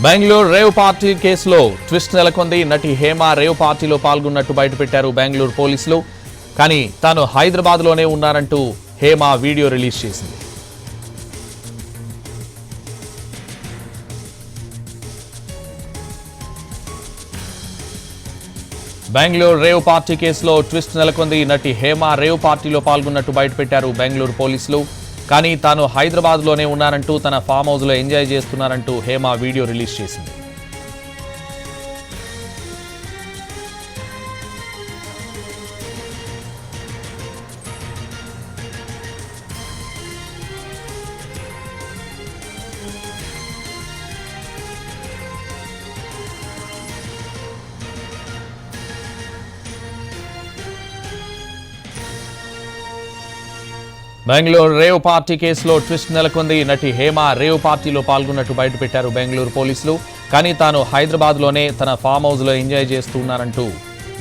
Bengaluru rave party కేసులో twist నెలకొంది. నటి హేమ రేవ్ పార్టీలో పాల్గొన్నట్టు బయటపెట్టారు బెంగళూరు పోలీసులు. కానీ తాను హైదరాబాద్లోనే ఉన్నారంటూ హేమ వీడియో రిలీజ్ చేసింది. బెంగళూరు రేవ్ పార్టీ కేసులో ట్విస్ట్ నెలకొంది. నటి హేమ రేవ్ పార్టీలో పాల్గొన్నట్టు బయటపెట్టారు బెంగళూరు పోలీసులు. కానీ తాను హైదరాబాద్లోనే ఉన్నారంటూ తన ఫామ్ హౌస్లో ఎంజాయ్ చేస్తున్నారంటూ హేమ వీడియో రిలీజ్ చేసింది. బెంగళూరు రేవ్ పార్టీ కేసులో ట్విస్ట్ నెలకొంది. నటి హేమ రేవ్ పార్టీలో పాల్గొన్నట్టు బయటపెట్టారు బెంగళూరు పోలీసులు. కానీ తాను హైదరాబాద్లోనే తన ఫామ్ హౌస్లో ఎంజాయ్ చేస్తున్నారంటూ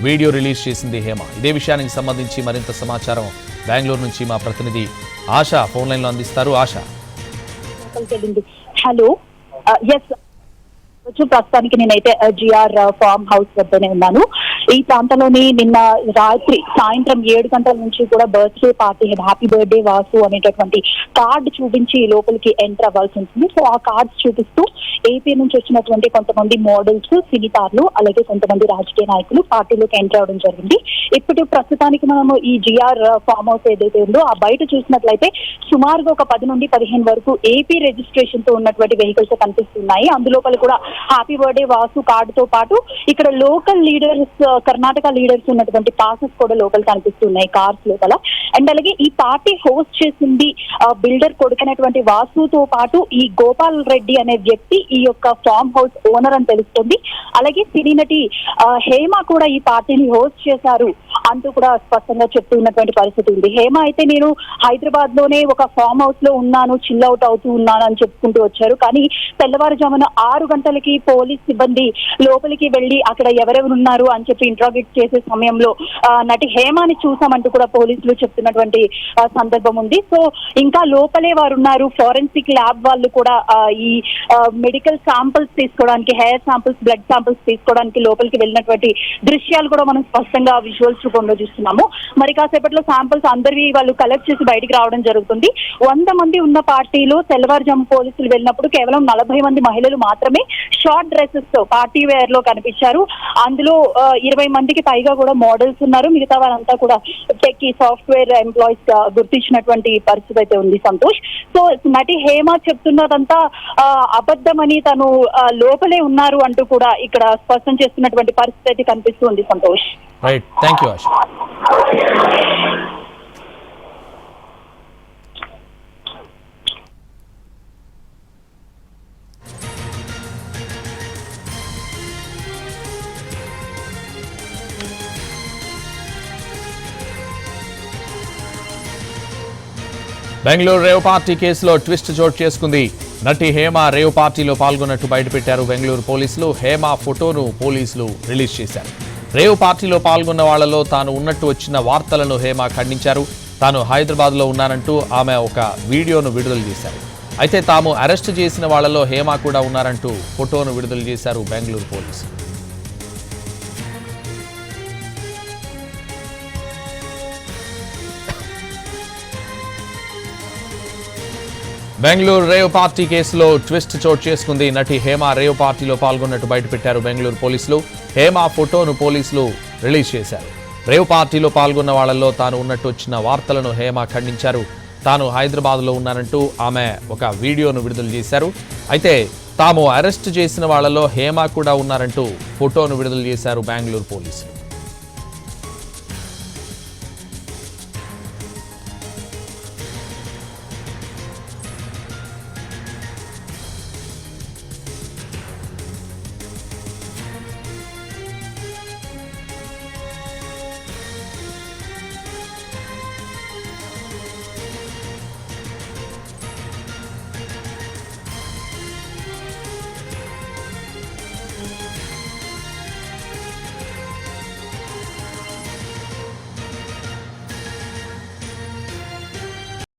వీడియో రిలీజ్ చేసింది హేమ. ఇదే విషయానికి సంబంధించి మరింత సమాచారం బెంగళూరు నుంచి మా ప్రతినిధి ఆశ ఫోన్ లైన్లో అందిస్తారు. ఆశ, హలో. ప్రస్తుతానికి నేనైతే జిఆర్ ఫార్మ్ హౌస్ వద్దనే ఉన్నాను. ఈ ప్రాంతంలోని నిన్న రాత్రి సాయంత్రం 7 గంటల నుంచి కూడా birthday party happy birthday Vasu అనేటటువంటి కార్డు చూపించి లోపలికి ఎంటర్ అవ్వాల్సి ఉంటుంది. సో ఆ కార్డ్స్ చూపిస్తూ ఏపీ నుంచి వచ్చినటువంటి కొంతమంది మోడల్స్, సినితార్లు, అలాగే కొంతమంది రాజకీయ నాయకులు పార్టీలోకి ఎంటర్ అవ్వడం జరిగింది. ఇప్పుడు ప్రస్తుతానికి మనము ఈ జిఆర్ ఫార్మ్ హౌస్ ఏదైతే ఉందో ఆ బయట చూసినట్లయితే సుమారుగా ఒక 10 నుండి 15 వరకు ఏపీ రిజిస్ట్రేషన్ తో ఉన్నటువంటి వెహికల్స్ కనిపిస్తున్నాయి. అందులోపల కూడా హ్యాపీ బర్త్డే వాసు కార్డుతో పాటు ఇక్కడ లోకల్ లీడర్స్, కర్ణాటక లీడర్స్ ఉన్నటువంటి పాసెస్ కూడా లోపల కనిపిస్తున్నాయి కార్స్ లోపల. అండ్ అలాగే ఈ పార్టీ హోస్ట్ చేసింది బిల్డర్ కొడుకునేటువంటి వాసుతో పాటు ఈ గోపాల్ రెడ్డి అనే వ్యక్తి ఈ యొక్క ఫార్మ్ హౌస్ ఓనర్ అని తెలుస్తుంది. అలాగే సినీ నటి హేమ కూడా ఈ పార్టీని హోస్ట్ చేశారు అంటూ కూడా స్పష్టంగా చెప్తూ ఉన్నటువంటి పరిస్థితి ఉంది. హేమ అయితే నేను హైదరాబాద్ లోనే ఒక ఫార్మ్ హౌస్ లో ఉన్నాను, చిల్ అవుట్ అవుతూ ఉన్నాను అని చెప్పుకుంటూ వచ్చారు. కానీ తెల్లవారుజామున 6 గంటలకి పోలీస్ సిబ్బంది లోపలికి వెళ్లి అక్కడ ఎవరెవరు ఉన్నారు అని చెప్పి ఇంట్రాగేట్ చేసే సమయంలో నటి హేమని చూసామంటూ కూడా పోలీసులు చెప్తున్నటువంటి సందర్భం ఉంది. సో ఇంకా లోపలే వారు ఉన్నారు. ఫోరెన్సిక్ ల్యాబ్ వాళ్ళు కూడా ఈ మెడికల్ శాంపిల్స్ తీసుకోవడానికి, హెయిర్ శాంపిల్స్, బ్లడ్ శాంపిల్స్ తీసుకోవడానికి లోపలికి వెళ్ళినటువంటి దృశ్యాలు కూడా మనం స్పష్టంగా విజువల్స్ రూపంలో చూస్తున్నాము. మరి కాసేపట్లో శాంపిల్స్ అందరివి వాళ్ళు కలెక్ట్ చేసి బయటికి రావడం జరుగుతుంది. 100 మంది ఉన్న పార్టీలో తెల్లవారుజాము పోలీసులు వెళ్ళినప్పుడు కేవలం 40 మంది మహిళలు మాత్రమే షార్ట్ డ్రెస్సెస్ తో పార్టీ వేర్ లో కనిపించారు. అందులో 20 మందికి పైగా కూడా మోడల్స్ ఉన్నారు. మిగతా వారంతా కూడా టెక్, సాఫ్ట్వేర్ ఎంప్లాయీస్ గా గుర్తించినటువంటి పరిస్థితి అయితే ఉంది సంతోష్. సో నటి హేమ చెప్తున్నదంతా అబద్ధమని, తను లోపలే ఉన్నారు అంటూ కూడా ఇక్కడ స్పష్టం చేస్తున్నటువంటి పరిస్థితి అయితే కనిపిస్తుంది సంతోష్. రైట్, థాంక్యూ ఆశ. బెంగళూరు రేవ్ పార్టీ కేసులో ట్విస్ట్ చోటు చేసుకుంది. నటి హేమ రేవ్ పార్టీలో పాల్గొన్నట్టు బయటపెట్టారు బెంగళూరు పోలీసులు. హేమ ఫోటోను పోలీసులు రిలీజ్ చేశారు. రేవ్ పార్టీలో పాల్గొన్న వాళ్లలో తాను ఉన్నట్టు వచ్చిన వార్తలను హేమ ఖండించారు. తాను హైదరాబాద్లో ఉన్నానంటూ ఆమె ఒక వీడియోను విడుదల చేశారు. అయితే తాము అరెస్ట్ చేసిన వాళ్లలో హేమ కూడా ఉన్నారంటూ ఫోటోను విడుదల చేశారు బెంగళూరు పోలీసులు. బెంగళూరు రేవ్ పార్టీ కేసులో ట్విస్ట్ చోటు చేసుకుంది. నటి హేమ రేవ్ పార్టీలో పాల్గొన్నట్టు బయటపెట్టారు బెంగళూరు పోలీసులు. హేమ ఫోటోను పోలీసులు రిలీజ్ చేశారు. రేవ్ పార్టీలో పాల్గొన్న వాళ్లలో తాను ఉన్నట్టు వచ్చిన వార్తలను హేమ ఖండించారు. తాను హైదరాబాద్లో ఉన్నానంటూ ఆమె ఒక వీడియోను విడుదల చేశారు. అయితే తాము అరెస్ట్ చేసిన వాళ్లలో హేమ కూడా ఉన్నారంటూ ఫోటోను విడుదల చేశారు బెంగళూరు పోలీసులు.